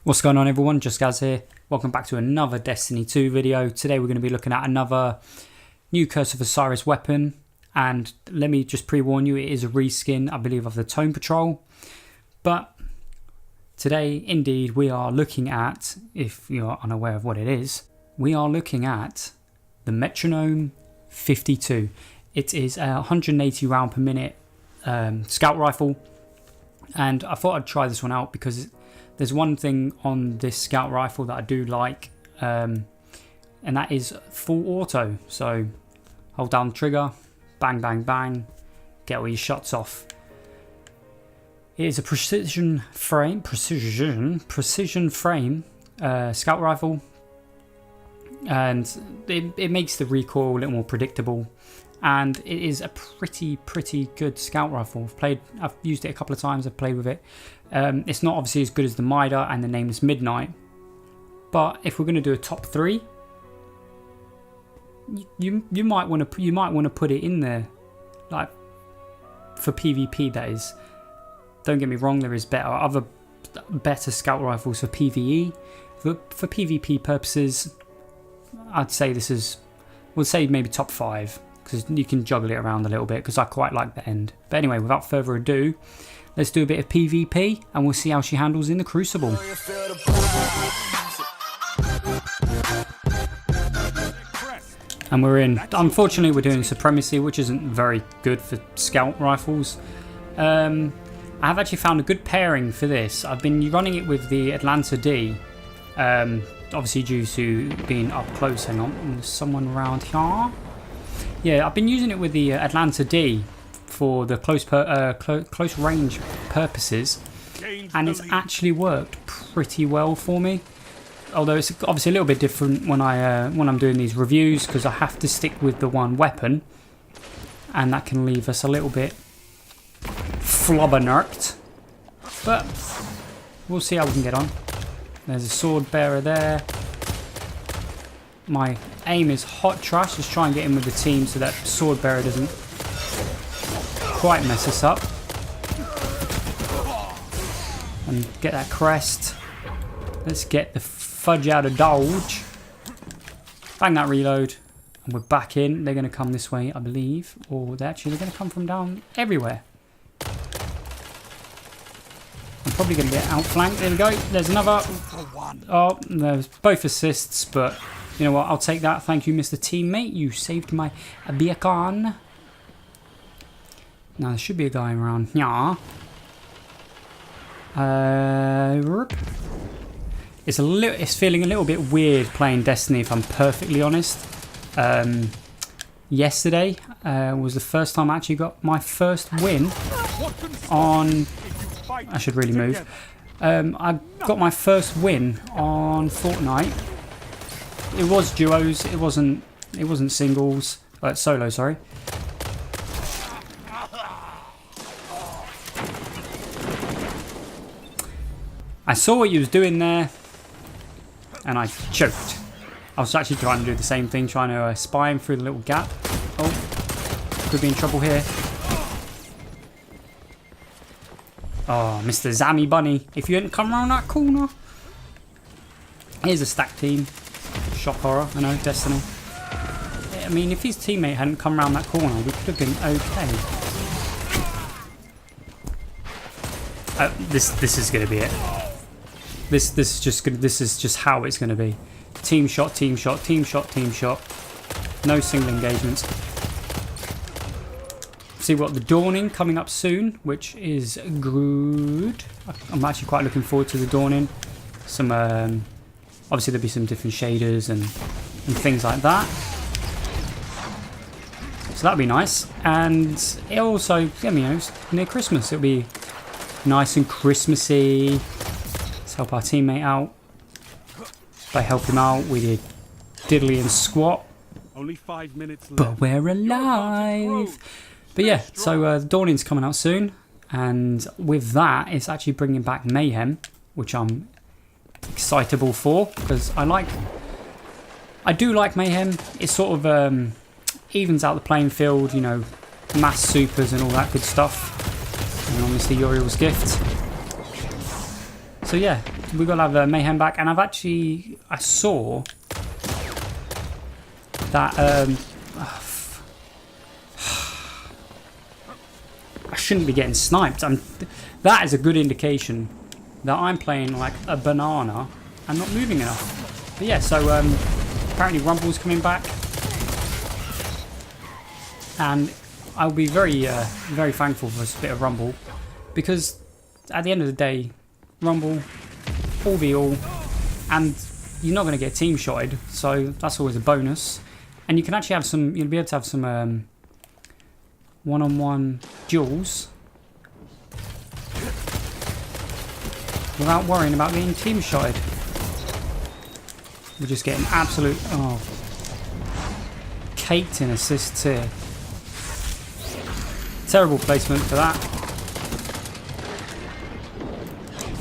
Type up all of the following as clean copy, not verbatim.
What's going on everyone, Justgaz here. Welcome back to another Destiny 2 video. Today we're going to be looking at another new Curse of Osiris weapon. And let me just pre-warn you, it is a reskin, I believe, of the Tome Patrol. But today, indeed, we are looking at, if you're unaware of what it is, we are looking at the Metronome 52. It is a 180 round per minute scout rifle. And I thought I'd try this one out because there's one thing on this scout rifle that I do like, and that is full auto. So hold down the trigger, bang, bang, bang, get all your shots off. It is a precision frame scout rifle, and it makes the recoil a little more predictable. And it is a pretty good scout rifle. I've used it a couple of times. I've played with it. It's not obviously as good as the Mida and the Nameless Midnight, but if we're going to do a top 3, you might want to put it in there, like for PvP. That is. Don't get me wrong. There is better scout rifles for PvE. For PvP purposes, I'd say this is. We'll say maybe top 5. Because you can juggle it around a little bit, because I quite like the end. But anyway, without further ado, let's do a bit of PvP and we'll see how she handles in the Crucible. And we're in. Unfortunately, we're doing Supremacy, which isn't very good for scout rifles. I have actually found a good pairing for this. I've been running it with the Atlanta D. Obviously due to being up close. Hang on, there's someone around here. Yeah, I've been using it with the Atlanta D for the close range purposes, and it's actually worked pretty well for me. Although it's obviously a little bit different when I'm doing these reviews, because I have to stick with the one weapon, and that can leave us a little bit flobber-nerked. But we'll see how we can get on. There's a sword bearer there. My aim is hot trash. Just try and get in with the team so that sword bearer doesn't quite mess us up. And get that crest. Let's get the fudge out of dodge. Bang that reload. And we're back in. They're going to come this way, I believe. Or they're going to come from down everywhere. I'm probably going to get outflanked. There we go. There's another. Oh, there's both assists, but you know what? I'll take that. Thank you, Mr. Teammate. You saved my beacon. Now, there should be a guy around here. It's feeling a little bit weird playing Destiny, if I'm perfectly honest. Yesterday was the first time I actually got my first win on. I should really move. I got my first win on Fortnite. It was duos. It wasn't singles. Solo, sorry. I saw what you was doing there, and I choked. I was actually trying to do the same thing, trying to spy him through the little gap. Oh, could be in trouble here. Oh, Mr. Zammy Bunny, if you hadn't come around that corner. Here's a stack team. Shock horror, I know, Destiny. I mean, if his teammate hadn't come around that corner, we could have been okay. This is going to be it. This is just how it's going to be. Team shot, team shot, team shot, team shot. No single engagements. See what, the Dawning coming up soon, which is good. I'm actually quite looking forward to the Dawning. Some obviously there'll be some different shaders and things like that. So that'll be nice. And it also, it's near Christmas. It'll be nice and Christmassy. Let's help our teammate out. If I help him out, we did diddly and squat. Only 5 minutes left. But we're alive. But yeah, so the Dawning's coming out soon, and with that, it's actually bringing back Mayhem, which I'm excitable for, because I do like Mayhem. It sort of evens out the playing field, you know, mass supers and all that good stuff. And obviously Uriel's gift. So yeah, we got to have Mayhem back, and I saw that I shouldn't be getting sniped. That is a good indication that I'm playing like a banana and not moving enough. But yeah, so apparently Rumble's coming back, and I'll be very very thankful for this bit of Rumble, because at the end of the day, Rumble, all v all, and you're not going to get team shotted, so that's always a bonus. And you can actually have some, you'll be able to have some one-on-one duels without worrying about getting team shotted. We're just getting absolute, caked in assists here. Terrible placement for that.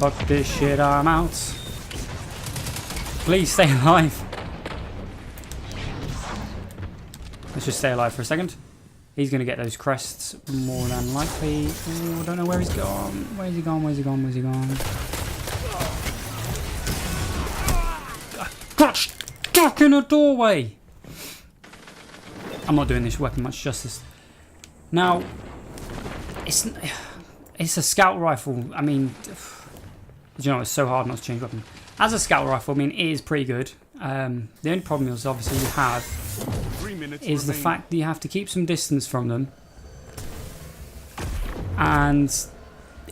Fuck this shit, I'm out. Please stay alive. Let's just stay alive for a second. He's going to get those crests more than likely. Ooh, I don't know where he's gone. Where's he gone? Where's he gone? Where's he gone? Got stuck in a doorway. I'm not doing this weapon much justice. Now, it's a scout rifle. I mean, you know, it's so hard not to change weapon. As a scout rifle, I mean, it is pretty good. The only problem is obviously you have is the fact that you have to keep some distance from them. And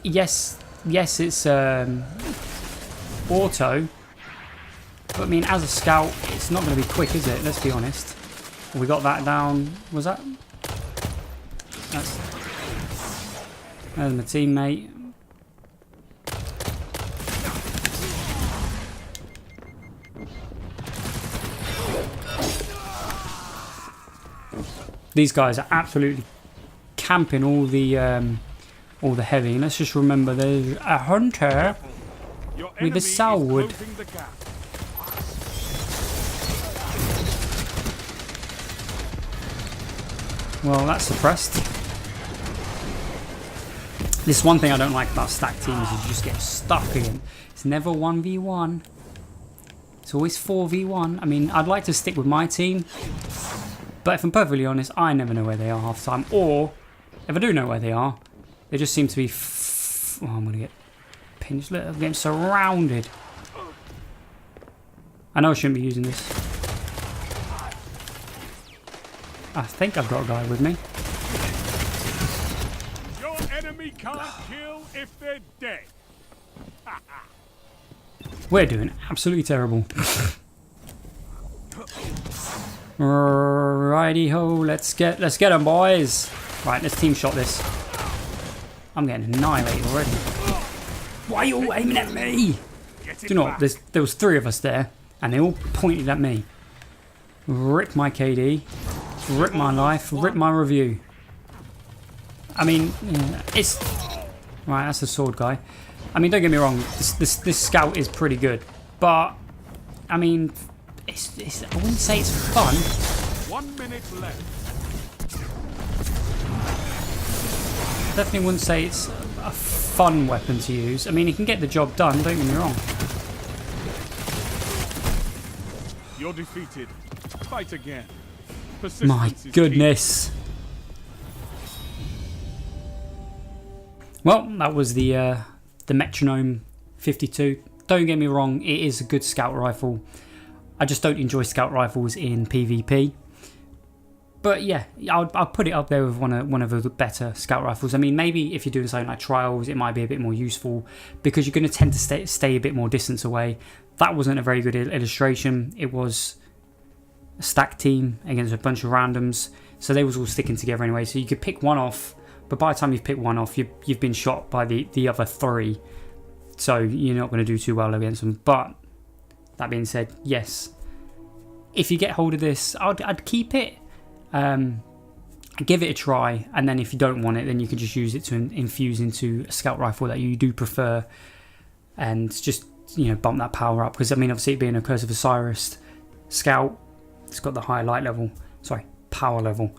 yes, it's auto, but I mean, as a scout, it's not going to be quick, is it? Let's be honest. We got that down. Was that? There's my teammate. These guys are absolutely camping all the heavy. Let's just remember there's a hunter with a sourwood. Well, that's suppressed. This is one thing I don't like about stacked teams, is you just get stuck again. It's never 1v1. It's always 4v1. I mean, I'd like to stick with my team, but if I'm perfectly honest, I never know where they are half the time. Or, if I do know where they are, they just seem to be... I'm going to get pinched. Look, I'm getting surrounded. I know I shouldn't be using this. I think I've got a guy with me. Your enemy can't kill if they're dead. We're doing absolutely terrible. Righty ho, let's get them, boys. Right, let's team shot this. I'm getting annihilated already. Why are you all aiming at me? Do you know what? There was 3 of us there, and they all pointed at me. Rip my KD, rip my life, rip my review. I mean, yeah, it's right. That's a sword guy. I mean, don't get me wrong. This scout is pretty good, but I mean, it's I wouldn't say it's fun. 1 minute left. I definitely wouldn't say it's a fun weapon to use. I mean, it can get the job done. Don't get me wrong. You're defeated. Fight again. My goodness. Well, that was the Metronome 52. Don't get me wrong, it is a good scout rifle. I just don't enjoy scout rifles in PvP. But yeah, I'll put it up there with one of the better scout rifles. I mean, maybe if you're doing something like trials, it might be a bit more useful because you're going to tend to stay a bit more distance away. That wasn't a very good illustration. It was a stacked team against a bunch of randoms, so they was all sticking together anyway. So you could pick one off, but by the time you've picked one off, you've been shot by the other 3. So you're not going to do too well against them. But that being said, yes, if you get hold of this, I'd keep it. Give it a try, and then if you don't want it, then you can just use it to infuse into a scout rifle that you do prefer, and just, you know, bump that power up. Because I mean, obviously, it being a Curse of Osiris scout, it's got the higher power level.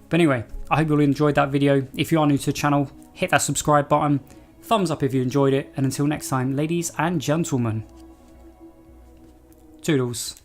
But anyway, I hope you all enjoyed that video. If you are new to the channel, hit that subscribe button, thumbs up if you enjoyed it, and until next time, ladies and gentlemen, Toodles.